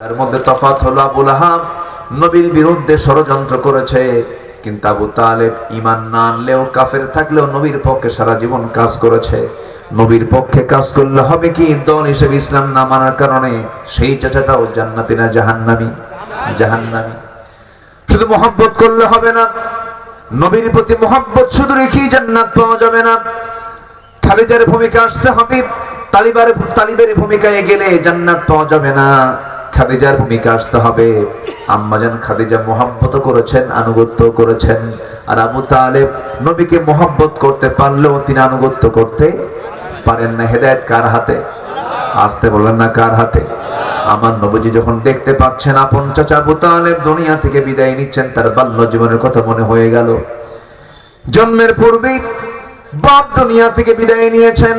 তার মধ্যে তফাৎ হলো আবু লাহাব নবীর বিরুদ্ধে ষড়যন্ত্র করেছে, কিন্তু আবু তালেব ঈমান না আনলেও কাফের থাকলেও নবীর পক্ষে সারা জীবন কাজ করেছে। নবীর পক্ষে কাজ করলে হবে কি, দল হিসেবে ইসলাম না মানার কারণে সেই চাচাটাও জান্নাতি না জাহান্নামী? জাহান্নামী। শুধু মহব্বত করলে হবে না, নবীর প্রতি মহব্বত শুধু রেখেই জান্নাত পাওয়া যাবে না। খালিজার ভূমিকা আসতে হবে, তালিবের ভূমিকায় গেলে জান্নাত পাওয়া যাবে না। খাদিজার ভূমিকা আসতে হবে। আম্মাজান খাদিজা মহব্বত করেছেন, আনুগত্য করেছেন। আর আবু তালেব নবীকে মহব্বত করতে পারলেও তিনি আনুগত্য করতে পারেন না। হেদায়েত কার হাতে? আসতে বলেন না, কার হাতে? আমার নবীজি যখন দেখতে পাচ্ছেন আপন চাচা আবু তালেব দুনিয়া থেকে বিদায় নিচ্ছেন, তার বাল্য জীবনের কথা মনে হয়ে গেল। জন্মের পূর্বেই বাপ দুনিয়া থেকে বিদায় নিয়েছেন,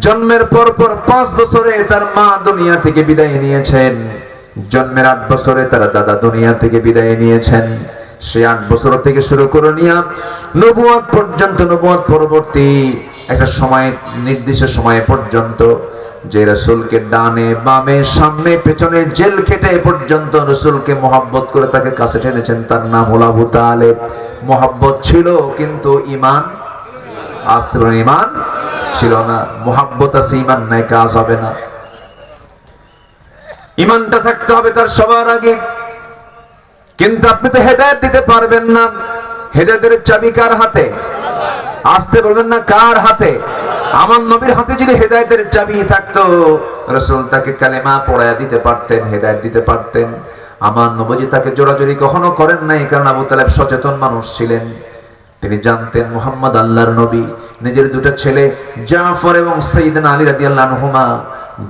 জন্মের পর 5 বছরে তার মা দুনিয়া থেকে বিদায় নিয়েছেন, জন্মের 8 বছরে তার দাদা দুনিয়া থেকে বিদায় নিয়েছেন। সে 8 বছর থেকে শুরু করে নিয়ে নবুয়ত পর্যন্ত, নবুয়ত পরবর্তী একটা সময়, নির্দিষ্ট সময় পর্যন্ত যে রাসূলকে ডানে বামে সামনে পেছনে জেল খেটে পর্যন্ত রাসূলকে মহব্বত করে তাকে কাছে টেনেছেন, তার নাম হলো আবু তালেব। মহব্বত ছিল কিন্তু ঈমান আসতে পারে, ঈমান ছিল না। মহব্বত আছে, ঈমান নাই, কাজ হবে না। ঈমানটা থাকতে হবে তার সবার আগে। কিন্তু আপনি তো হেদায়েত দিতে পারবেন না। হেদায়েতের চাবি কার হাতে? আসতে বলবেন না, কার হাতে? আমার নবীর হাতে যদি হেদায়েতের চাবি থাকতো, রাসূল তাকে কালেমা পড়ায়া দিতে পারতেন, হেদায়েত দিতে পারতেন। আমার নবীজি তাকে জোরাজুরি কখনো করেন নাই, কারণ আবু তালেব সচেতন মানুষ ছিলেন। তিনি জানতেন মুহাম্মদ আল্লাহর নবী। নিজের দুটো ছেলে জাফর এবং সাইয়েদনা আলী রাদিয়াল্লাহু আনহুমা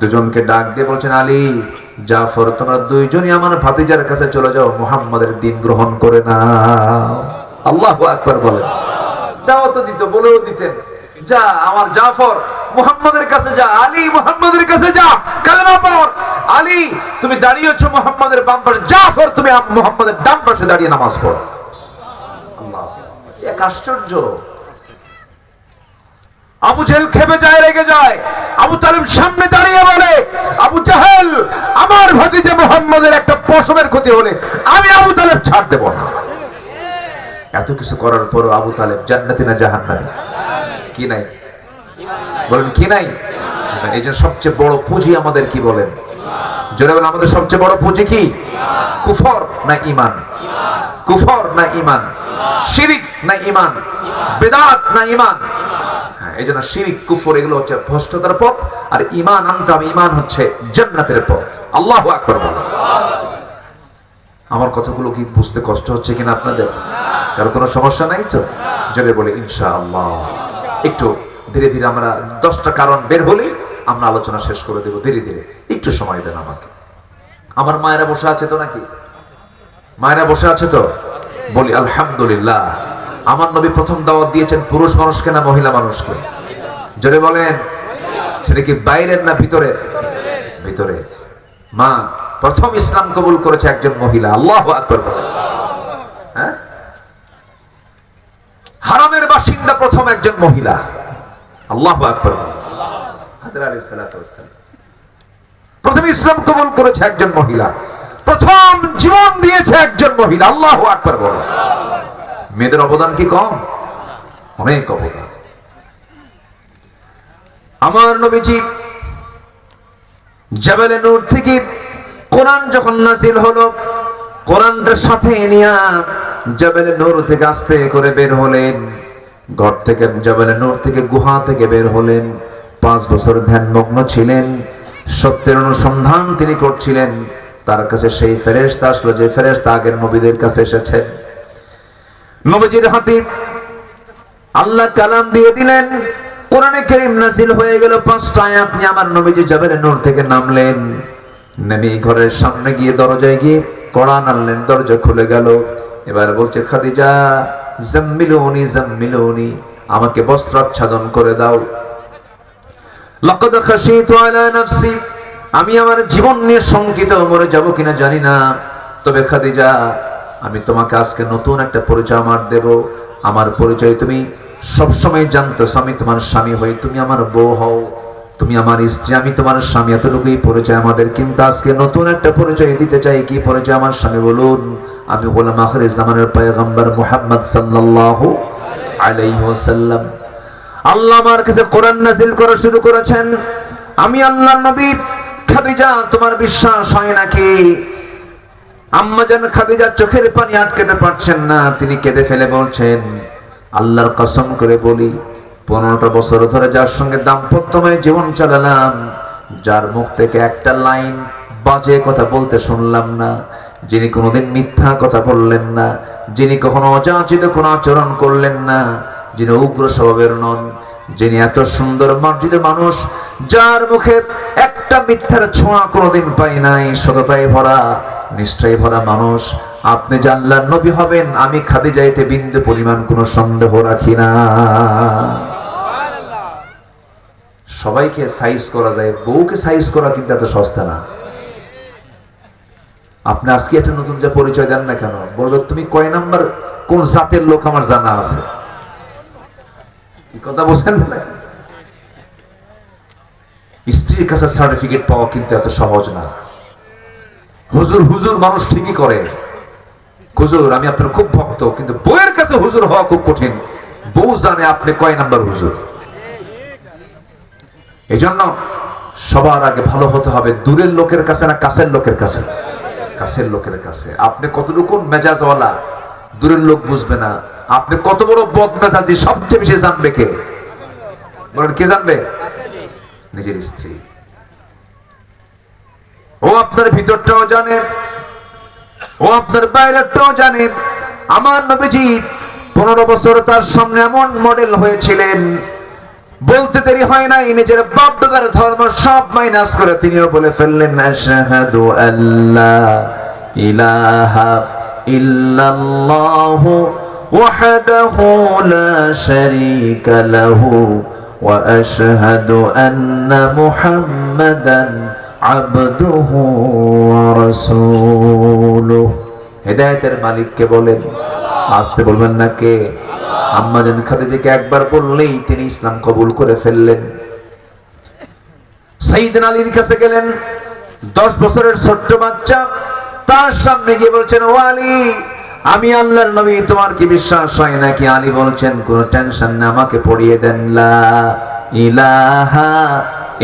দুজনকে ডাক দিয়ে বলছেন, আলী, জাফর, তোমরা দুইজনই আমার ভাতিজার কাছে চলে যাও, মুহাম্মাদের দিন গ্রহণ করে নাও। আল্লাহু আকবার বলেন। দাওয়াত দিত, বলেও দিতেন, যা আমার জাফর মুহাম্মাদের কাছে যা, আলী মুহাম্মাদের কাছে যা, কালেমা পড়। আলী, তুমি দাঁড়িয়েছো মুহাম্মাদের বাম পাশে, জাফর তুমি মুহাম্মাদের ডান পাশে দাঁড়িয়ে নামাজ পড়ো। এক আশ্চর্য। আবু জাহেল খেপে যায়, রেগে যায়। আবু তালেব সামনে দাঁড়িয়ে বলে, আবু জাহেল, আমার ভাতিজা মুহাম্মাদের একটা পশমের ক্ষতি হলে আমি আবু তালেব ছাড় দেব না। এত কিছু করার পর আবু তালেব জান্নাতি না জাহান্নামী? কি নাই? বলেন কি নাই? এই যে সবচেয়ে বড় পুঁজি আমাদের, কি বলেন? জোরে বলেন, আমাদের সবচেয়ে বড় পুঁজি কি? কুফর না ঈমান? কুফর না ঈমান? শিরিক না ঈমান? বিদআত না ঈমান? এই জন্য শিরিক, কুফর এগুলো হচ্ছে ভ্রষ্টতার পথ, আর ঈমান আনতে হবে, ঈমান হচ্ছে জান্নাতের পথ। আল্লাহু আকবার বলেন। আমার কথাগুলো কি বুঝতে কষ্ট হচ্ছে কিনা আপনাদের? কারো কোনো সমস্যা নাই তো? জোরে বলে ইনশাআল্লাহ। একটু ধীরে ধীরে আমরা 10টা কারণ বের হলেই আমরা আলোচনা শেষ করে দেব। ধীরে ধীরে একটু সময় দেন আমাকে। আমার মায়েরা বসে আছে তো নাকি? মায়েরা বসে আছে তো? বলি আলহামদুলিল্লাহ। আমার নবী প্রথম দাওয়াত দিয়েছেন পুরুষ মানুষকে না মহিলা মানুষকে? জোরে বলেন। সেটা কি বাইরের না ভিতরের? ভিতরে। মা প্রথম ইসলাম কবুল করেছে একজন মহিলা। আল্লাহু আকবার বলেন। হ্যাঁ, হারামের বাসিন্দা প্রথম একজন মহিলা। আল্লাহু আকবার বলেন। হযরত আলাইহিস সালাতু ওয়াস সালাম প্রথম ইসলাম কবুল করেছে একজন মহিলা, প্রথম জীবন দিয়েছে একজন মহিলা। আল্লাহু আকবার বলেন। মেয়েদের অবদান কি কম? অনেক অবদান। আমার নবীজি জাবালে নূর থেকে কোরআন যখন নাযিল হলো, কোরআনটার সাথে নিয়ে জাবালে নূর থেকে আস্তে করে বের হলেন। ঘর থেকে, জাবালে নূর থেকে, গুহা থেকে বের হলেন। 5 বছর ধ্যানমগ্ন ছিলেন, সত্যের অনুসন্ধান তিনি করছিলেন। তার কাছে সেই ফেরেশতা আসলো যে ফেরেশতা আগের নবীদের কাছে এসেছে। নবীজির হাতে আল্লাহ কালাম দিয়ে দিলেন, কোরআনে কারীম নাযিল হয়ে গেল। 5টা আয়াত নিয়ে আমার নবীজি জাবালে নূর থেকে নামলেন। নেমে ঘরের সামনে গিয়ে দরজায় গিয়ে কোরআন আনলেন, দরজা খুলে গেল। এবার বলছে, খাদিজা জাম্মিলুনি জাম্মিলুনি, আমাকে বস্ত্র আচ্ছাদন করে দাও। লাকাদ খাশিতু আলা নাফসি, আমি আমার জীবন নিয়ে শঙ্কিত, মরে যাব কিনা জানি না। তবে খাদিজা, আমি তোমাকে আজকে নতুন একটা পরিচয় আমার দেব। আমার পরিচয় তুমি সব সময় জানতো, আমি তোমার স্বামী হই, তুমি আমার বউ হও। তুমি আমার স্ত্রী, আমি তোমার স্বামী, এতটুকুই পরিচয় আমাদের। কিন্তু আজকে নতুন একটা পরিচয় দিতে চাই। কি পরিচয় আমার স্বামী? বলুন, আমি গোলাম আখির জামানের পয়গম্বর মুহাম্মদ সাল্লাল্লাহু আলাইহি ওয়াসাল্লাম। আল্লাহ আমার কাছে কোরআন নাযিল করা শুরু করেছেন। আমি আল্লাহর নবী। খাদিজা, তোমার বিশ্বাস হয় নাকি? আম্মা জান খাদিজা চোখের পানি আটকাতে পারছেন না, তিনি কেঁদে ফেলে বলছেন, আল্লাহর কসম করে বলি, 15টা বছর ধরে যার সঙ্গে দাম্পত্যময় জীবন চালালাম, যার মুখ থেকে একটা লাইন বাজে কথা বলতে শুনলাম না, যিনি কোনোদিন মিথ্যা কথা বললেন না, যিনি কখনো অযাচিত কোনো আচরণ করলেন না, যিনি উগ্র স্বভাবের নন, যিনি এত সুন্দর মার্জিত মানুষ, যার মুখে একটা মিথ্যার ছোঁয়া কোনোদিন পাই নাই, সততায় ভরা, নিষ্ঠায় ভরা মানুষ, আপনি যে আল্লাহর নবী হবেন আমি খাদিজাতে বিন্দু পরিমাণ কোনো সন্দেহ রাখি না। সবাইকে সাইজ করা যায়, বউকে সাইজ করা কিন্তু এত সস্তা না। আপনি আজকে একটা নতুন যে পরিচয় দেন না কেন, বলবে তুমি কয় নাম্বার কোন জাতের লোক আমার জানা আছে। কথা বলছেন না? স্ত্রীর কাছে সার্টিফিকেট পাওয়া কিন্তু এত সহজ না। হুজুর হুজুর মানুষ ঠিকই করে, হুজুর আমি আপনার খুব ভক্ত, কিন্তু বউয়ের কাছে হুজুর হওয়া খুব কঠিন। বউ জানে আপনি কয় নাম্বার হুজুর। এই জন্য সবার আগে ভালো হতে হবে দূরের লোকের কাছে না কাছের লোকের কাছে? কাছের লোকের কাছে। আপনি কতটুকু মেজাজওয়ালা দূরের লোক বুঝবে না, আপনি কত বড় বদমেজাজি সবচেয়ে বেশি জানবে কে? বলেন, কে জানবে? নিজের স্ত্রী। ও আপনার ভিতরটাও জানে, ও আপনার বাইরেরটাও জানে। আমার নবীজি 15 বছর তার সামনে এমন মডেল হয়েছিলেন, বলতে দেরি হয় নাই, নিজের বাপ দাদার ধর্ম সব মাইনাস করে তিনিও বলে ফেললেন, আশহাদু আল্লা ইলাহা ইল্লাল্লাহু ওয়াহদাহু লা শারীকা লাহু ওয়া আশহাদু আন্না মুহাম্মাদান আবদুহু ওয়া রাসূলুহু। হেদায়েতের মালিক কে বলেন? আসতে বলবেন না কে? আম্মা জান খাদিজাকে একবার বললেই তিনি ইসলাম কবুল করে ফেললেন। সাইয়েদনা আলীর কাছে গেলেন, 10 বছরের ছোট্ট বাচ্চা, তার সামনে গিয়ে বলছেন, ও আলী, আমি আল্লাহর নবী, তোমার কি বিশ্বাস হয় নাকি? আলী বলছেন, কোনো টেনশন না, আমাকে পড়িয়ে দেন, লা ইলাহা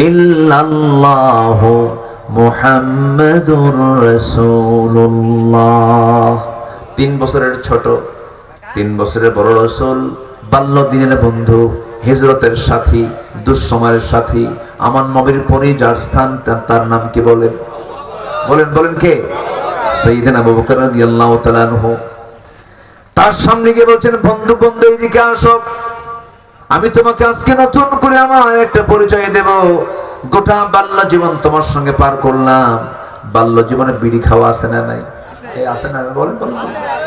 ইল্লাল্লাহু মুহাম্মাদুর রাসূলুল্লাহ। 3 বছরের ছোট, 3 বছরের বড় রাসূল, বাল্য দিনের বন্ধু, হিজরতের সাথী, দুঃসময়ের সাথী, আমার নবীর পরে যার স্থান তার নাম কি বলেন? বলেন বলেন কে? সাইয়েদনা আবু বকর রাদিয়াল্লাহু তাআলা আনহু। তার সামনে গিয়ে বলছেন, বন্ধু বন্ধু এদিকে আসো, আমি তোমাকে আজকে নতুন করে আমার একটা পরিচয় দেব। গোটা বাল্য জীবন তোমার সঙ্গে পার করলাম, বাল্য জীবনে বিড়ি খাওয়া আছে না নাই? এই আছে না? বলেন বলেন।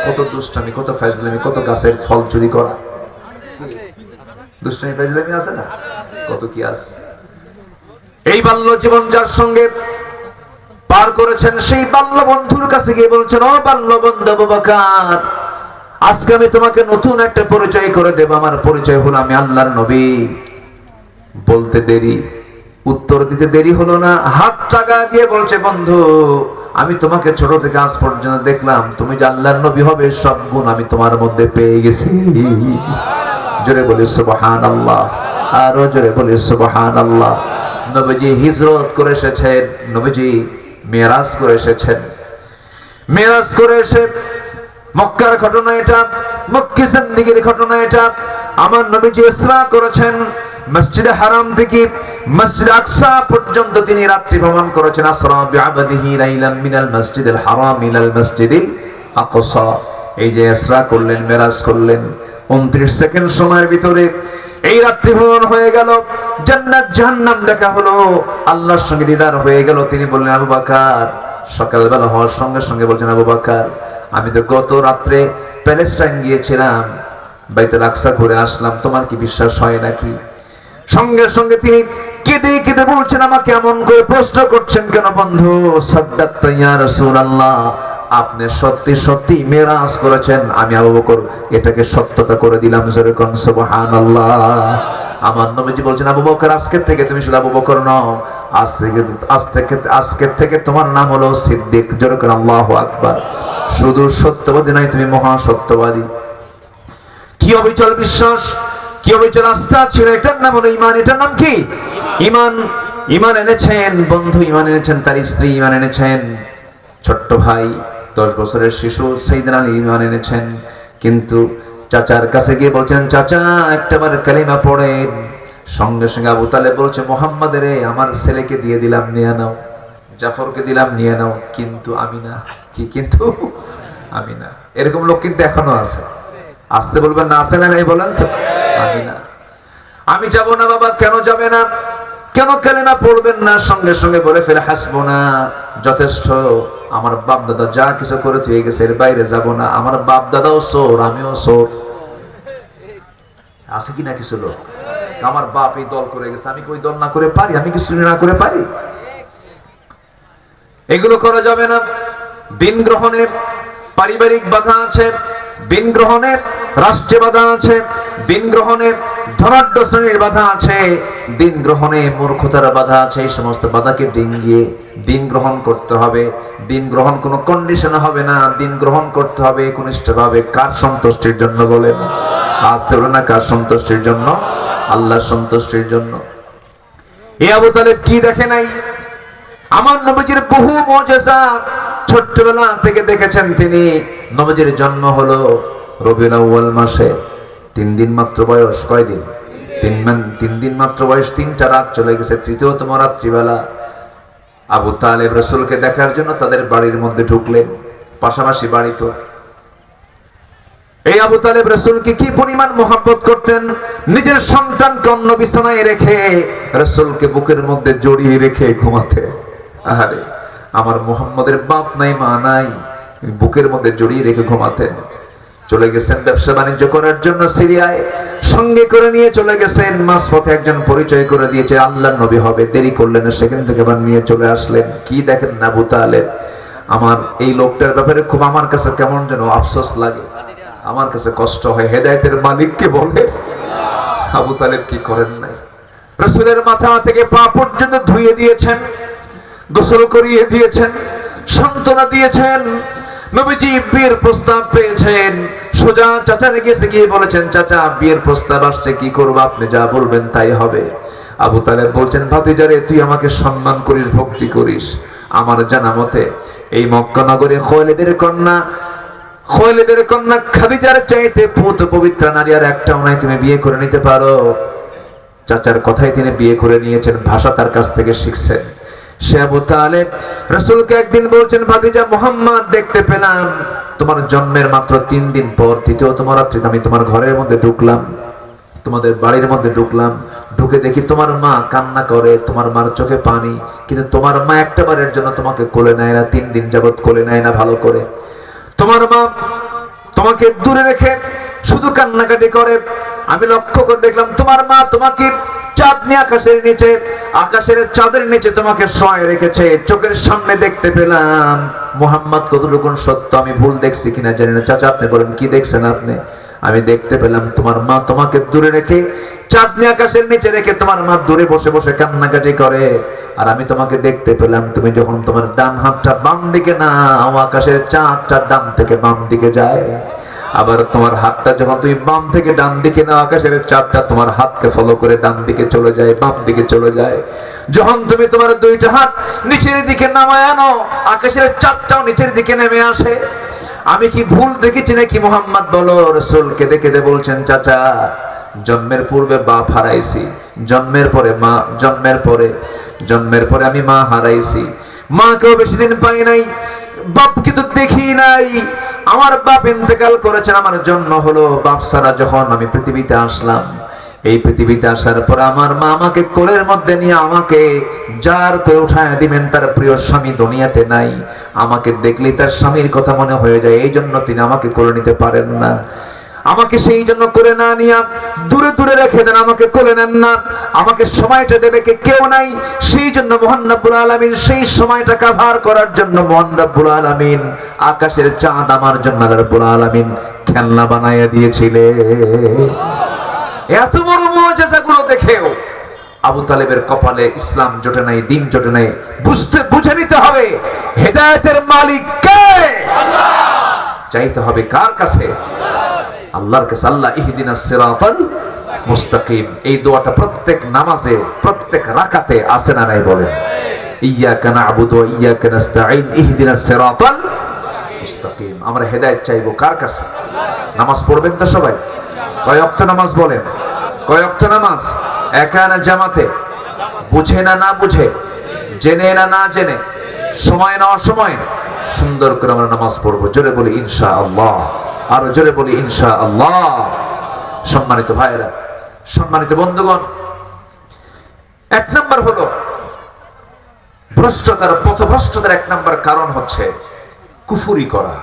কত দুষ্টামি, কত ফাজলামি, কত গাছের ফল চুরি করা, দুষ্টামি ফাজলামি আছে না? কত কি আছে। এই বাল্য জীবন যার সঙ্গে পার করেছেন, সেই বাল্য বন্ধুর কাছে গিয়ে বলছেন, ও বাল্য বন্ধু আবু বকর, আজকে আমি তোমাকে নতুন একটা পরিচয় করে দেব। আমার পরিচয় হলো আমি আল্লাহর নবী। বলতে দেরি, উত্তর দিতে দেরি হলো না, হাত টাকা দিয়ে বলছে, বন্ধু, আমি তোমাকে ছোট থেকে আজ পর্যন্ত দেখলাম, তুমি যে আল্লাহর নবী হবে সব গুণ আমি তোমার মধ্যে পেয়ে গেছি। জোরে বলি সুবহানাল্লাহ, আরো জোরে বলি সুবহানাল্লাহ। নবীজি হিজরত করে এসেছেন, নবীজি মেরাজ করে এসেছেন। মেরাজ করে এসে মক্কার ঘটনা এটা, মক্কি জিন্দেগীর ঘটনা এটা। আমার নবীজি ইসরা করেছেন, মসজিদে হারাম থেকে মসজিদ আকসা পর্যন্ত তিনি রাত্রি ভ্রমণ করেছেন। আসরা বিআবদিহি লাইলাম মিনাল মসজিদিল হারাম ইলাল মসজিদিল আকসা। এই যে ইসরা করলেন, মেরাজ করলেন, 29 সেকেন্ড সময়ের ভিতরে এই রাত্রি ভ্রমণ হয়ে গেল, জান্নাত জাহান্নাম দেখা হলো, আল্লাহর সঙ্গে দিদার হয়ে গেল। তিনি বললেন, আবু বকর, সকালবেলা হওয়ার সঙ্গে সঙ্গে বলছেন, আবু বকর, আমি তো গত রাত্রে প্যালেস্টাইন গিয়েছিলাম, বাইতুল আকসা ঘুরে আসলাম, তোমার কি বিশ্বাস হয় নাকি? সঙ্গে সঙ্গে তিনি কেঁদে কেঁদে বলছেন, আমাকে এমন করে প্রশ্ন করছেন কেন বন্ধু? সাদ্দাকতা ইয়া রাসূলুল্লাহ, আপনি সত্যি সত্যি মেরাজ করেছেন, আমি আবু বকর এটাকে সত্যতা করে দিলাম। জোরে কোন সুবহানাল্লাহ। আমার নবীজি বলছেন, আবু বকর আজকের থেকে তুমি শুধু আবু বকর নও, আজকের থেকে তোমার নাম হলো সিদ্দিক। জোরে করে আল্লাহু আকবার। শুধু সত্যবাদী নয়, তুমি মহা সত্যবাদী। কি অবিচল বিশ্বাস, কি অবিচল আস্থা ছিল, এটার নাম হলো ঈমান। এটার নাম কি? ঈমান। ঈমান এনেছেন বন্ধু, ঈমান এনেছেন তার স্ত্রী, ঈমান এনেছেন ছোট্ট ভাই 10 বছরের শিশু সাইয়েদনা আলী ঈমান এনেছেন। কিন্তু চাচার কাছে গিয়ে বলছেন, চাচা একটাবার কালিমা পড়েন। সঙ্গে সঙ্গে আবু তালেব বলছে, মুহাম্মাদের আমার ছেলেকে দিয়ে দিলাম, নিয়ে নাও। জাফরকে দিলাম, নিয়ে নাও। কিন্তু আমি না। কি কিন্তু? আমি না। এরকম লোক কিন্তু এখনো আছে। আসতে বলবেন না, আছে না নাই বলেন তো? আমি না, আমি যাব না। বাবা কেন যাবে না? কেন কালেমা পড়বেন না? সঙ্গে সঙ্গে বলে ফেলে, হাসবুনা, যথেষ্ট। আমার বাপ দাদা যা কিছু করে থুয়ে গেছে, এর বাইরে যাব না। আমার বাপ দাদাও চোর, আমিও চোর। আছে কি না কিছু লোক? আমার বাপ এই দল করে গেছে, আমি কই দল না করে পারি? আমি কি চুরি না করে পারি? এগুলো করা যাবে না। দিন গ্রহণে পারিবারিক বাধা আছে, দিন গ্রহণে রাষ্ট্রে বাধা আছে, দিন গ্রহণে ধনাঢ্য শ্রেণীর বাধা আছে, দিন গ্রহণে মূর্খতার বাধা আছে। এই সমস্ত বাধাকে ডিঙ্গিয়ে দিন গ্রহণ করতে হবে। দিন গ্রহণ কোনো কন্ডিশনে হবে না, দিন গ্রহণ করতে হবে একনিষ্ঠভাবে। কার সন্তুষ্টির জন্য বলেন? আসতে বলে না, কার সন্তুষ্টির জন্য? আল্লাহর সন্তুষ্টির জন্য। এই আবু তালেব কি দেখে নাই? আমার নবীজির বহু মুজিজা ছোট্টবেলা থেকে দেখেছেন তিনি। নবীজির জন্ম হলো রবিউল আউয়াল মাসে, 3 দিন মাত্র বয়স। কয়দিন? 3 দিন মাত্র বয়স। 3টা রাত চলে গেছে। তৃতীয়তম রাত্রিবেলা আবু তালেব রাসূলকে দেখার জন্য তাদের বাড়ির মধ্যে ঢুকলেন। পাশাপাশি বাড়ি তো। এই আবু তালেব রাসূলকে কি পরিমাণ মহব্বত করতেন! নিজের সন্তানকে অন্য বিছানায় রেখে রাসূলকে বুকের মধ্যে জড়িয়ে রেখে ঘুমাতে। আহারে, আমার মুহাম্মদের বাপ নাই, মা নাই, বুকের মধ্যে জড়িয়ে রেখে ঘুমাতেন। চলে গেছেন ব্যবসা বাণিজ্য করার জন্য সিরিয়ায়, সঙ্গে করে নিয়ে চলে গেছেন। মাঝপথে একজন পরিচয় করে দিয়েছে আল্লাহর নবী হবে, দেরি করলেন না, সেখান থেকে আবার নিয়ে চলে আসলেন। কি দেখেন না আবু তালেব, আমার এই লোকটার ব্যাপারে খুব আমার কাছে কেমন যেন আফসোস লাগে, আমার কাছে কষ্ট হয়। হেদায়েতের মালিককে বলে আবু তালেব কি করেন নাই? রাসূলের মাথা থেকে পা পর্যন্ত ধুয়ে দিয়েছেন, গোসল করিয়ে দিয়েছেন, সান্ত্বনা দিয়েছেন। নবীজি বিয়ের প্রস্তাব পেয়েছেন, সোজা চাচারে গেছে গিয়ে বলেছেন, চাচা বিয়ের প্রস্তাব আসছে, কি করব? আপনি যা বলবেন তাই হবে। আবু তালেব বলছেন, ভাতিজারে তুই আমাকে সম্মান করিস, ভক্তি করিস। আমার জানা মতে এই মক্কা নগরে খোয়ালিদের কন্যা খাদিজার চাইতে পুত পবিত্র নারী আর একটাও নাই, তুমি বিয়ে করে নিতে পারো। চাচার কথাই তিনি বিয়ে করে নিয়েছেন, ভাষা তার কাছ থেকে শিখছেন। সে আবু তালেব রাসূলকে একদিন বলছেন, ভাতিজা মুহাম্মদ দেখতে পেলাম তোমার জন্মের মাত্র 3 দিন পর তৃতীয়তম রাত্রিতে আমি তোমার ঘরের মধ্যে ঢুকলাম, তোমাদের বাড়ির মধ্যে ঢুকলাম। ঢুকে দেখি তোমার মা কান্না করে, তোমার মার চোখে পানি, কিন্তু তোমার মা একটা বারের জন্য তোমাকে কোলে নেয় না, 3 দিন যাবত কোলে নেয় না ভালো করে। তোমার মা তোমাকে দূরে রেখে শুধু কান্নাকাটি করে। আমি লক্ষ্য করে দেখলাম তোমার মা তোমাকে চাঁদনি আকাশের চাঁদের নিচে তোমাকে শোয় রেখেছে। চোখের সামনে দেখতে পেলাম। মুহাম্মদ কতটুকু সত্য আমি ভুল দেখছি কিনা জানি না। চাচা আপনি বলেন, কি দেখছেন আপনি? আমি দেখতে পেলাম তোমার মা তোমাকে দূরে রেখে, চাঁদনি আকাশের নিচে রেখে তোমার মা দূরে বসে বসে কান্নাকাটি করে। আর আমি তোমাকে দেখতে পেলাম তুমি যখন তোমার ডান হাতটা বাম দিকে নাও, আকাশের চাঁদটা ডান থেকে বাম দিকে যায়। আবার তোমার হাতটা যখন তুমি বাম থেকে ডান দিকে নাও, আকাশের চাঁদটা তোমার হাতকে ফলো করে ডান দিকে চলে যায়, বাম দিকে চলে যায়। যখন তুমি তোমার 2টা হাত নিচের দিকে নামায় আনো, আকাশের চাঁদটাও নিচের দিকে নেমে আসে। আমি কি ভুল দেখেছি নাকি? মুহাম্মদ বলো। রাসূল কেঁদে কেঁদে বলছেন, চাচা জন্মের পূর্বে বাপ হারাইছি, জন্মের পরে আমি মা হারাইছি। মাকেও বেশি দিন পাই নাই, বাপকে তো দেখি নাই। আমার বাপ ইন্তেকাল করেছেন, আমার জন্ম হলো বাপ ছাড়া। যখন আমি পৃথিবীতে আসলাম, এই পৃথিবীতে আসার পর আমার মা আমাকে কোলের মধ্যে নিয়ে আমাকে যার করে উঠায় দিবেন তার প্রিয় স্বামী দুনিয়াতে নাই। আমাকে দেখলেই তার স্বামীর কথা মনে হয়ে যায়, এই জন্য তিনি আমাকে কোলে নিতে পারেন না। আমাকে সেই জন্য করে না নিয়ে দূরে দূরে রেখে দেন, আমাকে কোলে নেন না। আমাকে সময়টা দেবে কে কেউ নাই, সেই জন্য মহান রব্বুল আলামিন সেই সময়টা কভার করার জন্য মহান রব্বুল আলামিন আকাশের চাঁদ আমার জন্য রব্বুল আলামিন খেলনা বানাইয়া দিয়েছিলেন। এত বড় মুআজিজাগুলো দেখেও আবু তালেবের কপালে ইসলাম জোটে নাই, দিন জোটে নাই। বুঝে নিতে হবে হেদায়েতের মালিক কে? আল্লাহ। চাইতে হবে কার কাছে? আল্লাহর কাছে। আল্লাহ ইহদিনাস সিরাতাল মুস্তাকিম, এই দোয়াটা প্রত্যেক নামাজে, প্রত্যেক রাকাতে আছে না নাই? বলেন ইয়্যাকা না'বুদু ওয়া ইয়্যাকা নাস্তাঈন ইহদিনাস সিরাতাল মুস্তাকিম। আমরা হেদায়েত চাইবো কার কাছে? নামাজ পড়বেন তো সবাই? কয় ওয়াক্ত নামাজ বলেন? কয় ওয়াক্ত নামাজ? একা না জামাতে? বুঝে না না বুঝে? জেনে না না জেনে? সময় না অসময়ে? সুন্দর করে আমরা নামাজ পড়বো। জোরে বলি ইনশাআল্লাহ, আরো জোরে বলি ইনশাআল্লাহ। সম্মানিত ভাইয়েরা, সম্মানিত বন্ধুগণ, এক নাম্বার হলো ভ্রষ্টতার, পথভ্রষ্টতার এক নাম্বার কারণ হচ্ছে কুফরি করা,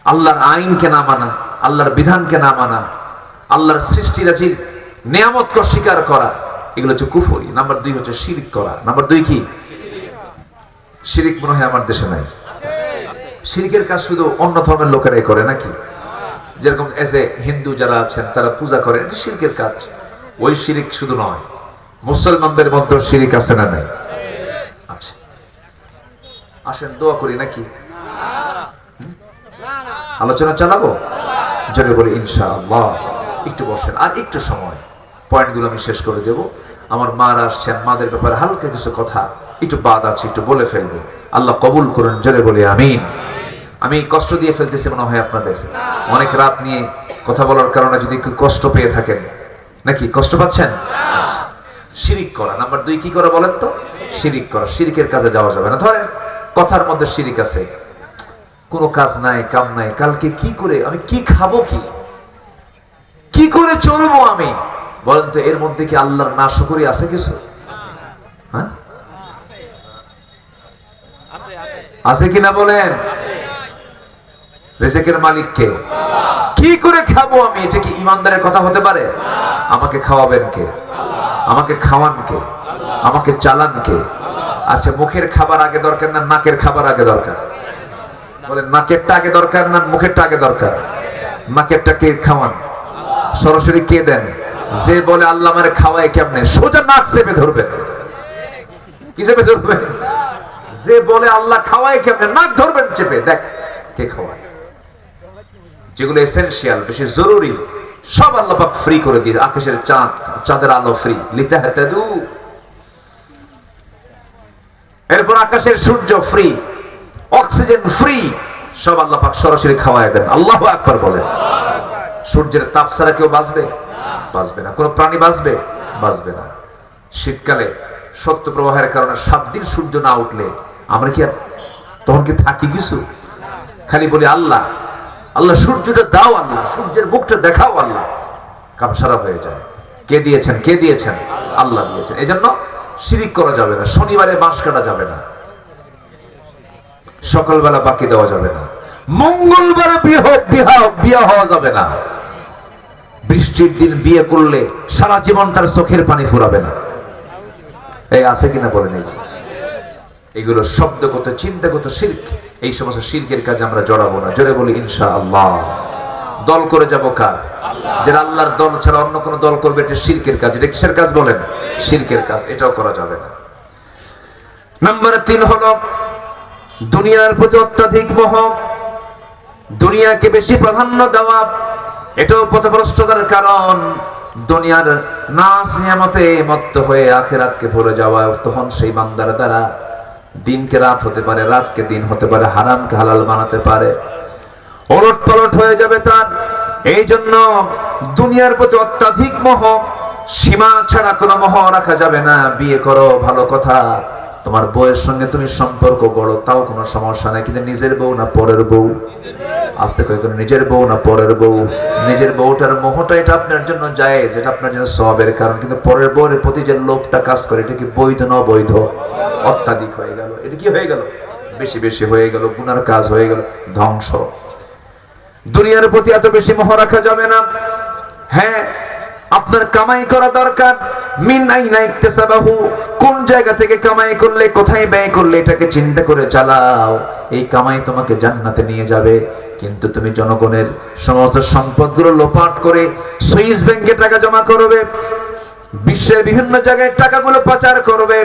আল্লাহর আইনকে না মানা, আল্লাহর বিধানকে না মানা, আল্লাহর সৃষ্টিরাজির নিয়ামতকে অস্বীকার করা, এগুলো হচ্ছে কুফরি। নাম্বার 2 হচ্ছে শিরক করা। নাম্বার 2 কি? শিরক মনে হয় আমার দেশে নাই। শিরকের কাজ শুধু অন্য ধর্মের লোকেরাই করে নাকি? যেরকম এজ এ হিন্দু যারা আছেন তারা পূজা করেন, এটা শিরকের কাজ। ওই শিরক শুধু নয়, মুসলমানদের মধ্যে শিরক আছে না নাই? আচ্ছা, আসেন দোয়া করি নাকি? আলোচনা চালাবো? জোরে বলি ইনশাআল্লাহ। একটু বসেন, আর একটু সময়, পয়েন্টগুলো আমি শেষ করে দেব। আমার মারা আসছেন, মাদের ব্যাপারে হালকা কিছু কথা একটু বাদ আছে, একটু বলে ফেলবো। আল্লাহ কবুল করুন, জোরে বলি আমিন। আমি কষ্ট দিয়ে ফেলতেছি মনে হয় আপনাদের, অনেক রাত নিয়ে কথা বলার কারণে যদি একটু কষ্ট পেয়ে থাকেন নাকি? কষ্ট পাচ্ছেন? শিরিক করা। নাম্বার 2 কি করা বলেন তো? শিরিক করা। শিরিকের কাজে যাওয়া যাবে না। ধরেন কথার মধ্যে শিরিক আছে, কোনো কাজ নাই, কাম নাই, কালকে কি করে আমি কি খাবো, কি করে চলবো আমি? বলেন তো এর মধ্যে কি আল্লাহর নাশকরি আছে কিছু? হ্যাঁ, আছে কিনা বলেন? রিজিকের মালিক কে? কি করে খাবো আমি? এটা কি ইমানদারের কথা হতে পারে? আমাকে খাওয়াবেন কে? আমাকে খাওয়ান কে? আমাকে চালান কে? আচ্ছা, মুখের খাবার আগে দরকার না নাকের খাবার আগে দরকার? বলেন নাকেরটা আগে দরকার না মুখেরটা আগে দরকার? নাকেরটা কে খাওয়ান? সরাসরি কে দেন? যে বলে আল্লাহ আমারে খাওয়ায় কেমনে, সোজা নাক চেপে ধরবেন। কি চেপে ধরবেন? যে বলে আল্লাহ খাওয়ায় কেমনে, নাক ধরবেন চেপে, দেখ কে খাওয়ায়। যেগুলো এসেনশিয়াল, বেশি জরুরি, সব আল্লাহ পাক ফ্রি করে দিয়ে। আকাশের চাঁদ, চাঁদের আলো ফ্রি, লিতাহতাদু। এরপর আকাশের সূর্য ফ্রি, অক্সিজেন ফ্রি, সব আল্লাহ পাক সরাসরি খাওয়ায় দেন। আল্লাহু আকবার বলেন। সূর্যের তাপ ছাড়া কেউ বাঁচবে? বাঁচবে না। কোন প্রাণী বাঁচবে? বাঁচবে না। শীতকালে সত্য প্রবাহের কারণে 7 দিন সূর্য না উঠলে আমরা কি তখন কি থাকি কিছু? খালি বলি আল্লাহ আল্লাহ, সূর্যটা দাও আল্লাহ, সূর্যের মুখটা দেখাও আল্লাহ, কাম সারা হয়ে যায়। কে দিয়েছেন? কে দিয়েছেন? আল্লাহ দিয়েছেন। এই জন্য শিরিক করা যাবে না। শনিবারে বাঁশ কাটা যাবে না, সকালবেলা বাকি দেওয়া যাবে না, মঙ্গলবারে বিয়ে হওয়া যাবে না, বৃষ্টির দিন বিয়ে করলে সারা জীবন তার চোখের পানি ফুরাবে না। এই আছে কিনা বলেন? এগুলো শব্দগত, চিন্তাগত শিরক। এই সমস্ত শিরকের কাজে আমরা জড়াবো না। জোরে বলি ইনশাআল্লাহ। দল করে যাব কার? যারা আল্লাহর দল ছাড়া অন্য কোন দল করবে, এটা শিরকের কাজ। এটা কিসের কাজ বলেন? শিরকের কাজ। এটাও করা যাবে না। নাম্বার 3 হলো দুনিয়ার প্রতি অত্যাধিক মোহ, দুনিয়াকে বেশি প্রাধান্য দেওয়া। এটাও পথভ্রষ্টতার কারণ। দুনিয়ার নাজ নিয়ামতে মত্ত হয়ে আখিরাতকে ভুলে যাওয়া। তখন সেই বান্দার দ্বারা দিনকে রাত হতে পারে, রাতকে দিন হতে পারে, হারামকে হালাল বানাতে পারে, ওলট পালট হয়ে যাবে তার। এই জন্য দুনিয়ার প্রতি অত্যাধিক মোহ, সীমা ছাড়া কোনো মোহ রাখা যাবে না। বিয়ে করো ভালো কথা, তোমার বউয়ের সঙ্গে তুমি সম্পর্ক গড়ো, তাও কোনো সমস্যা নাই, কিন্তু নিজের বউ না পরের বউ? আস্তে করে নিজের বউ না পরের বউ? নিজের বউটার মোহটা এটা আপনার জন্য জায়েজ, এটা আপনার জন্য সওয়াবের কারণ, কিন্তু পরের বউয়ের প্রতি যে লোভটা কাজ করে, এটা কি বৈধ না অবৈধ? অত্যাধিক হয়ে গেল। এটা কি হয়ে গেল? বেশি বেশি হয়ে গেল, গুনার কাজ হয়ে গেল, ধ্বংস। দুনিয়ার প্রতি এত বেশি মোহ রাখা যাবে না। হ্যাঁ, আপনার কামাই করা দরকার। মিন আইনা ইকতাসাবাহু, কোন জায়গা থেকে কামাই করলে, কোথায় ব্যয় করলে, এটাকে চিন্তা করে চালাও। এই কামাই তোমাকে জান্নাতে নিয়ে যাবে। কিন্তু তুমি জনগণের সমস্ত সম্পদগুলো লোপাট করে সুইস ব্যাংকে টাকা জমা করবে, বিশ্বের বিভিন্ন জায়গায় টাকাগুলো পাচার করবে।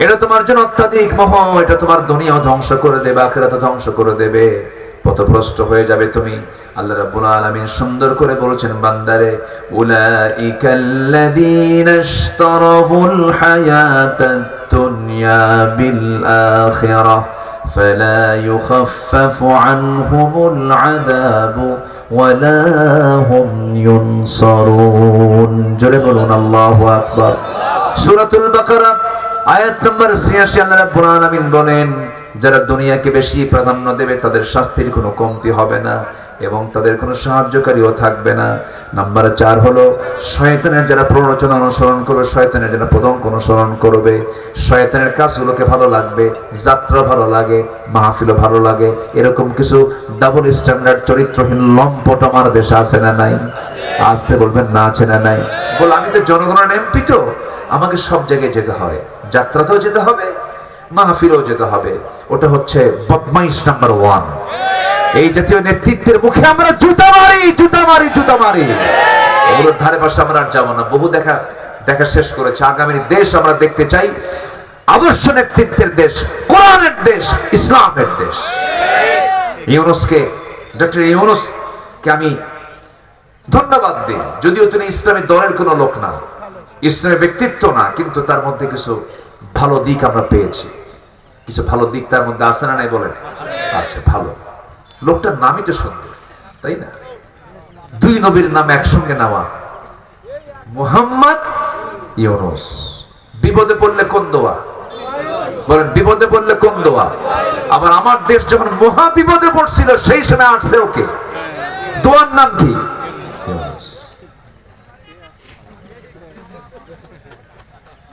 এটা তোমার জন্য অত্যাধিক মোহ, এটা তোমার দুনিয়াও ধ্বংস করে দেবে, আখিরাতও ধ্বংস করে দেবে, পথভ্রষ্ট হয়ে যাবে তুমি। আল্লাহ রাব্বুল আলামিন সুন্দর করে বলেছেন বান্দারে, উলাইকাল্লাযীনা ইশতারাফুল হায়াতাদ দুনিয়া বিল আখিরাহ ফালা ইউখাফফাফু আনহুমুল আযাবু ওয়ালা হুম ইউনসারুন। জোরে বলুন আল্লাহু আকবার। সূরাতুল বাকারা আয়াত নম্বর ৮৬ আল্লাহ রাব্বুল আলামিন বলেন, যারা দুনিয়াকে বেশি প্রাধান্য দেবে তাদের শাস্তির কোনো কমতি হবে না এবং তাদের কোনো সাহায্যকারীও থাকবে না। নাম্বার ৪ হলো শয়তানের যারা প্ররোচনা অনুসরণ করবে, শয়তানের যারা পদঙ্ক অনুসরণ করবে, শয়তানের কাজগুলোকে ভালো লাগবে, যাত্রা ভালো লাগে, মাহফিলও ভালো লাগে, এরকম কিছু ডাবল স্ট্যান্ডার্ড চরিত্রহীন লম্পট আমার দেশে আছে না নাই? আসতে বলবেন না আছে না নাই? বল আমি তো জনগণের এমপি, তো আমাকে সব জায়গায় যেতে হয়, যাত্রাতেও যেতে হবে, মাহফিলেও যেতে হবে। ওটা হচ্ছে বদমাইশ নাম্বার 1। এই জাতীয় নেতৃত্বের মুখে আমরা জুতা মারি, জুতা মারি, জুতা মারি। এগুলোর ধারে পাশে আমরা আর যাবো না, বহু দেখা শেষ করেছে। আগামী দেশ আমরা দেখতে চাই আদর্শ নেতৃত্বের দেশ, কোরআনের দেশ, ইসলামের দেশ। ডক্টর ইউনূসকে আমি ধন্যবাদ দিই, যদিও তিনি ইসলামী দলের কোনো লোক না, ইসলামের ব্যক্তিত্ব না, কিন্তু তার মধ্যে কিছু ভালো দিক আমরা পেয়েছি। কিছু ভালো দিক তার মধ্যে আছে না নাই বলেন? আচ্ছা, ভালো। লোকটার নামই তো সুন্দর, তাই না? 2 নবীর নাম একসঙ্গে নেওয়া, মুহাম্মদ ইউনূস। বিপদে পড়লে কোন দোয়া বলেন? বিপদে পড়লে কোন দোয়া? আবার আমার দেশ যখন মহা বিপদে পড়ছিল সেই সময় আসছে ওকে, দোয়ার নাম কি?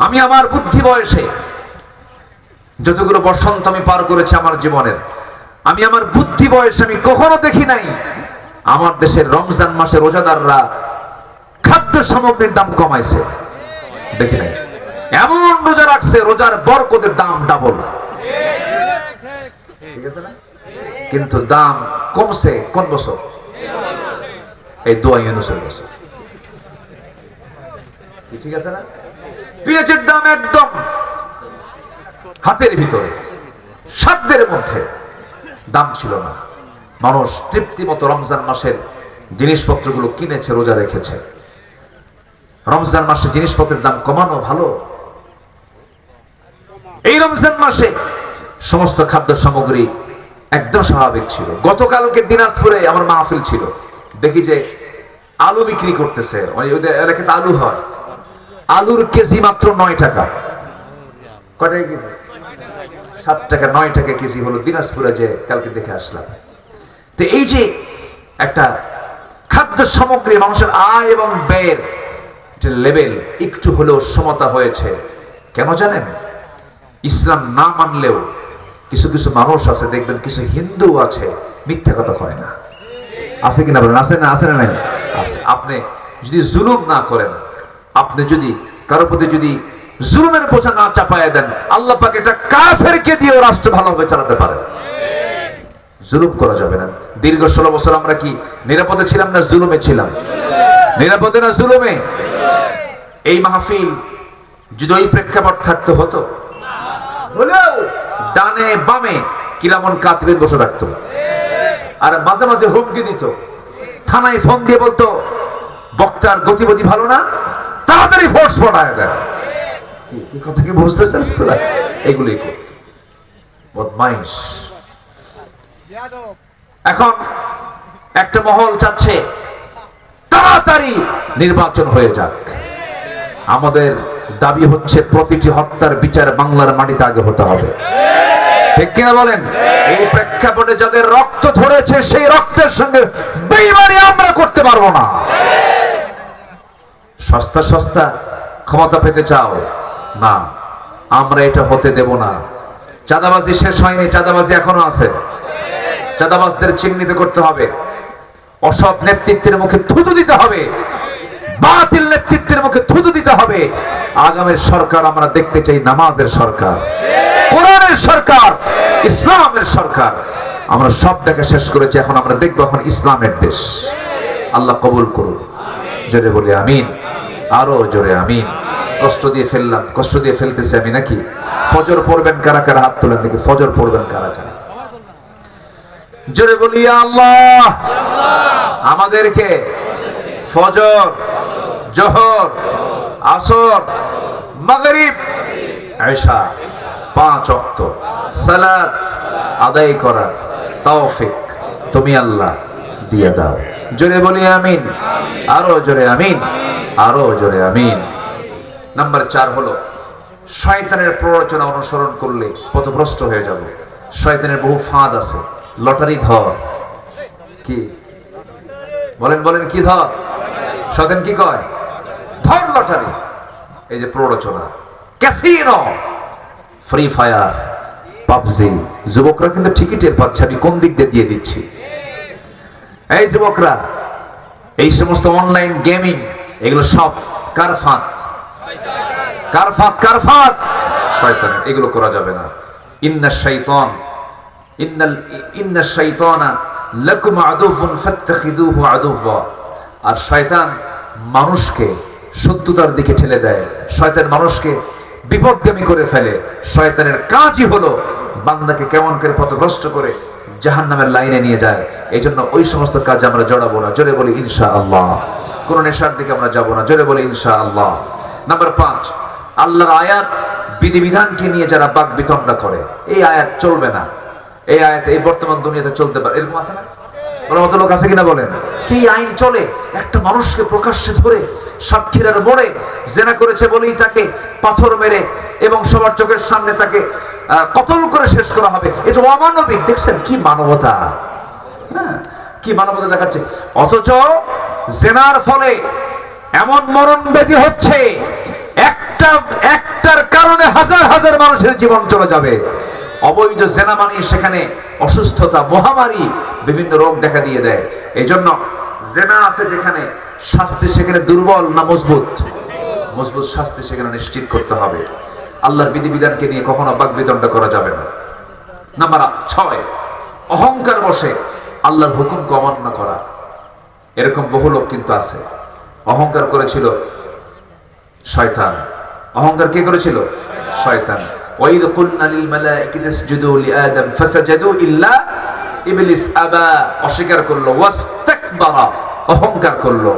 আমি আমার বুদ্ধি বয়সে যতগুলো বসন্ত আমি পার করেছি আমার জীবনের, আমি আমার বুদ্ধি বয়সে আমি কখনো দেখি নাই আমার দেশের রমজান মাসে রোজাদাররা খাদ্য সামগ্রীর দাম কমাইছে, দেখি নাই। এমন রোজা রাখছে, রোজার বরকতের দাম ডাবল, ঠিক আছে না? কিন্তু দাম কমছে কোন বছর? এই দোয়া ইউনূসের বছর, ঠিক আছে না? পেঁয়াজের দাম একদম হাতের ভিতরে, সাধ্যের মধ্যে দাম ছিল না। মানুষ তৃপ্তি মতো রমজান মাসের জিনিসপত্রগুলো কিনেছে, রোজা রেখেছে। রমজান মাসে জিনিসপত্রের দাম কমানো ভালো। এই রমজান মাসে সমস্ত খাদ্য সামগ্রী একদম স্বাভাবিক ছিল। গতকালকে দিনাজপুরে আমার মাহফিল ছিল, দেখি যে আলু বিক্রি করতেছে, এলাকাতে আলু হয়, আলুর কেজি মাত্র 9 টাকা। কয় টাকা কেজি? 7 টাকা, 9 টাকা কেজি হলো দিনাজপুরে, যে কালকে দেখে আসলাম। তো এই যে একটা খাদ্য সামগ্রী, মানুষের আয় এবং ব্যয়ের যে লেভেল একটু হলেও সমতা হয়েছে। কেন জানেন? ইসলাম না মানলেও কিছু কিছু মানুষ আছে, দেখবেন কিছু হিন্দু আছে মিথ্যা কথা কয় না, আছে কিনা বলেন? আছে না? আছে না? নাই? আছে। আপনি যদি জুলুম না করেন, আপনি যদি কারো প্রতি যদি জুলুমের বোঝা না চাপায় দেন, আল্লাহ পাক এটা কাফেরকে দিয়েও রাষ্ট্র ভালোভাবে চালাতে পারে। জুলুম করা যাবে না। দীর্ঘ 16 বছর আমরা কি নিরাপদে ছিলাম না জুলুমে ছিলাম? নিরাপদে না জুলুমে? এই মাহফিল যদি ওই প্রেক্ষাপট থাকতে হতো, হলেও ডানে বামে কিরামন কাতিবিন বসে রাখতো, আর মাঝে মাঝে হুমকি দিত, থানায় ফোন দিয়ে বলতো বক্তার গতিবিধি ভালো না, তাড়াতাড়ি ফোর্স পাঠায় দেয়। কি কথা কি বুঝতেছেন? এগুলোই করত, বদমাইশ। এখন একটা মহল চাচ্ছে তাড়াতাড়ি নির্বাচন হয়ে যাক। আমাদের দাবি হচ্ছে প্রতিটি হত্যার বিচার বাংলার মাটিতে আগে হতে হবে, ঠিক কিনা বলেন? এই প্রেক্ষাপটে যাদের রক্ত ঝরেছে সেই রক্তের সঙ্গে বেইমানি আমরা করতে পারবো না। সস্তা সস্তা ক্ষমতা পেতে চাও না, আমরা এটা হতে দেব না। চাঁদাবাজি শেষ হয়নি, চাঁদাবাজি এখনো আছে। চাঁদাবাজদের চিহ্নিত করতে হবে, অসৎ নেতৃত্বের মুখে থুতু দিতে হবে, বাতিল নেতৃত্বের মুখে থুতু দিতে হবে। আগামীর সরকার আমরা দেখতে চাই নামাজের সরকার, কোরআনের সরকার, ইসলামের সরকার। আমরা সব দেখা শেষ করেছি, এখন আমরা দেখবো এখন ইসলামের দেশ। আল্লাহ কবুল করুন, জোরে বলি আমিন, আরো জোরে আমিন। কষ্ট দিয়ে ফেললাম, কষ্ট দিয়ে ফেলতেছি আমি নাকি? ফজর পড়বেন কারা কারা? হাত তোলেন দেখি, ফজর পড়বেন কারা কারা? জোরে বলি আল্লাহ আমাদেরকে ফজর, জোহর, আসর, মাগরিব, এশা 5 ওয়াক্ত সালাত আদায় করার তৌফিক তুমি আল্লাহ দিয়ে দাও। জোরে বলি আমিন, আরো জোরে আমিন, আরো জোরে আমিন। নাম্বার 4 হলো শয়তানের প্ররোচনা অনুসরণ করলে পথভ্রষ্ট হয়ে যাবে। শয়তানের বহু ফাঁদ আছে। লটারি ধর, কি বলেন বলেন, কি ধর? শয়তান কি কয়? ধর লটারি। এই যে প্ররোচনা, ক্যাসিনো, ফ্রি ফায়ার, পাবজি। যুবকরা কিন্তু ঠিকই টের পাচ্ছে আমি কোন দিক দিয়ে দিচ্ছি। এই যুবকরা, এই সমস্ত অনলাইন গেমিং, এগুলো সব কার ফাঁদ? কার ফাঁদ? কার ফাঁদ? শয়তান। এগুলো করা যাবে না। ইন্না শাইতানা লাকুম আদুউন ফাত্তাখিযুহু আদুওয়া। আর শয়তান মানুষকে শত্রুতার দিকে ঠেলে দেয়, শয়তান মানুষকে বিপদগামী করে ফেলে। শয়তানের কাজই হলো বান্দাকে কেমন করে পথভ্রষ্ট করে জাহান্নামের লাইনে নিয়ে যায়। এই জন্য ওই সমস্ত কাজে আমরা জড়াবো না। জোরে বলি ইনশাআল্লাহ। কোন নেশার দিকে আমরা যাব না। জোরে বলি ইনশাআল্লাহ। নাম্বার 5, আল্লাহর আয়াত বিধিবিধানকে নিয়ে যারা বাক বিতণ্ডা করে, এই আয়াত চলবে না। এই আয়াত এই বর্তমান দুনিয়াতে চলতে পারে, এরকম আছে না? বলার মতো লোক আছে কিনা বলেন? কি আইন চলে? একটা মানুষকে প্রকাশ্যে ধরে সাতক্ষীরার মোড়ে জেনা করেছে বলেই তাকে পাথর মেরে এবং সবার চোখের সামনে তাকে কতল করে শেষ করা হবে। এটা অমানবিক। দেখছেন কি মানবতা? হ্যাঁ, কি মানবতা দেখাচ্ছে। অথচ জেনার ফলে এমন মরণ ব্যাধি হচ্ছে, একটার কারণে হাজার হাজার মানুষের জীবন চলে যাবে। অবৈধ জেনা মানে সেখানে অসুস্থতা, মহামারী, বিভিন্ন রোগ দেখা দিয়ে দেয়। এই জন্য জেনা আছে যেখানে, শাস্তি সেখানে দুর্বল না মজবুত? মজবুত শাস্তি সেখানে নিশ্চিত করতে হবে। আল্লাহর বিধিবিধানকে নিয়ে কখনো বাকবিতণ্ডা করা যাবে না। নাম্বার 6, অহংকার বসে আল্লাহর হুকুমকে অমান্য করা। এরকম বহু লোক কিন্তু আছে। অহংকার করেছিল শয়তান। অহংকার কে করেছিল? শয়তান। ওয়াইদ কুলনা লিল মালাইকাতি ইসজুদু লিআদম ফাসাজাদু ইল্লা ইবলিস আবা। অস্বীকার করলো, ওয়াস্তাকবারা, অহংকার করলো।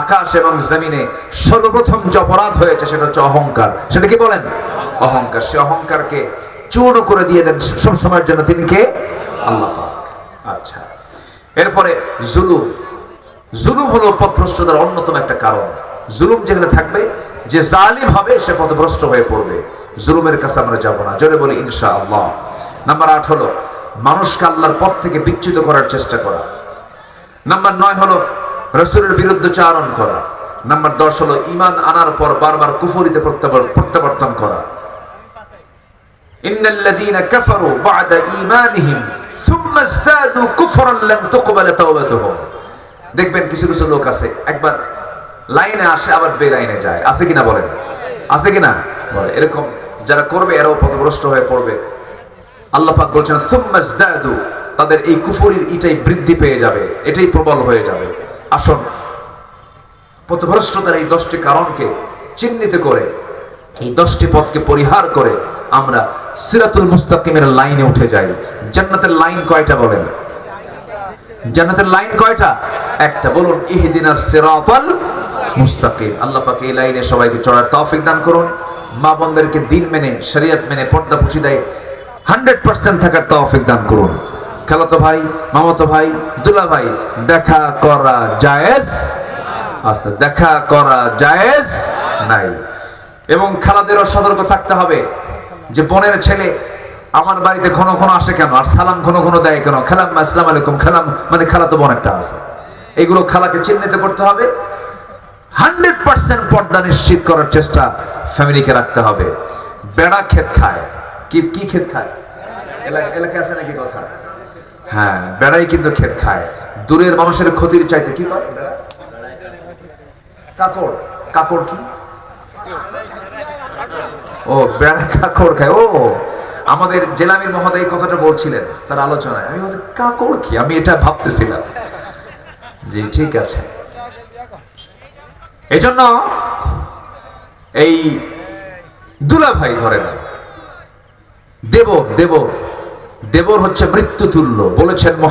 আকাশ এবং জমিনে সর্বপ্রথম যে অপরাধ হয়েছে সেটা হচ্ছে অহংকার। সেটা কি বলেন? অহংকার। সে অহংকারকে চূর্ণ করে দিয়ে দেন সব সময়ের জন্য। তিনি কে? আল্লাহ পাক। আচ্ছা, এরপরে জুলুম। জুলুম হলো পথভ্রষ্টতার অন্যতম একটা কারণ। জুলুম যেখানে থাকবে, যে জালিম হবে সে পথভ্রষ্ট হয়ে পড়বে। জুলুমের কাছে আমরা যাব না। জোরে বলি ইনশাআল্লাহ। নাম্বার 8 হলো মানুষকে আল্লাহর পথ থেকে বিচ্যুত করার চেষ্টা করা। নাম্বার 9 হলো রাসূলের বিরুদ্ধে চারণ করা। নাম্বার 10 হলো ঈমান আনার পর বারবার কুফরিতে প্রত্যাবর্তন করা। ইন্নাল্লাযীনা কাফারু বা'দা ঈমানিহিম সুম্মা ইজদাদু কুফরান লান তুকবালা তাওবাতুহুম। দেখবেন কিছু কিছু লোক আছে, একবার লাইনে আসে আবার বেলাইনে যায়। আছে কিনা বলেন? আছে কিনা বলে? এরকম যারা করবে এরাও পথভ্রষ্ট হয়ে পড়বে। আল্লাহ পাক বলছেন সুম্মা ইজদাদু, তাদের এই কুফরির এটাই বৃদ্ধি পেয়ে যাবে, এটাই প্রবল হয়ে যাবে। আসুন পথভ্রষ্টতার এই 10টি কারণকে চিহ্নিত করে, এই 10টি পথকে পরিহার করে আমরা সিরাতুল মুস্তাকিমের লাইনে উঠে যাই। জান্নাতের লাইন কয়টা বলেন? জান্নাতের লাইন কয়টা? একটা। বলুন ইহদিনাস সিরাতাল মুস্তাকিম। আল্লাহ পাক এই লাইনে সবাইকে চলার তৌফিক দান করুন। মা বোনদেরকে দিন মেনে, শরীয়ত মেনে, পর্দা পুশিদায় 100% থাকার তৌফিক দান করুন। খালাতো ভাই, মামাতো ভাই, দুলা ভাই, দেখা করা জায়েজ, আস্তে দেখা করা জায়েজ নাই। এবং খালাদেরও সতর্ক থাকতে হবে যে বোনের ছেলে আমার বাড়িতে ঘন ঘন আসে কেন, আর সালাম ঘন ঘন দেয় কেন, খালাম আসসালামু আলাইকুম, খালাম মানে খালাতো বোন একটা আছে। এগুলো খালাকে চিহ্নিত করতে হবে। 100% পর্দা নিশ্চিত করার চেষ্টা ফ্যামিলিকে রাখতে হবে। বেড়া ক্ষেত খায়। কি কি ক্ষেত খায়? এলাকায় আছে নাকি কথা? হ্যাঁ, বেড়াই কিন্তু ক্ষেত খায়। দূরের মানুষের ক্ষতির চাইতে কি করে? কাকড়। কাকড় কি? ও, বেড়া কাকড় খায়। ও আমাদের জেলামির মহোদয় এই কথাটা বলছিলেন তার আলোচনায়, আমি বলতে কাকড় কি, আমি এটা ভাবতেছিলাম। জি ঠিক আছে। এজন্য এই দুলাভাই ধরে না, দেবর দেবর দেবর হচ্ছে মৃত্যু তুল্য। বলেছেন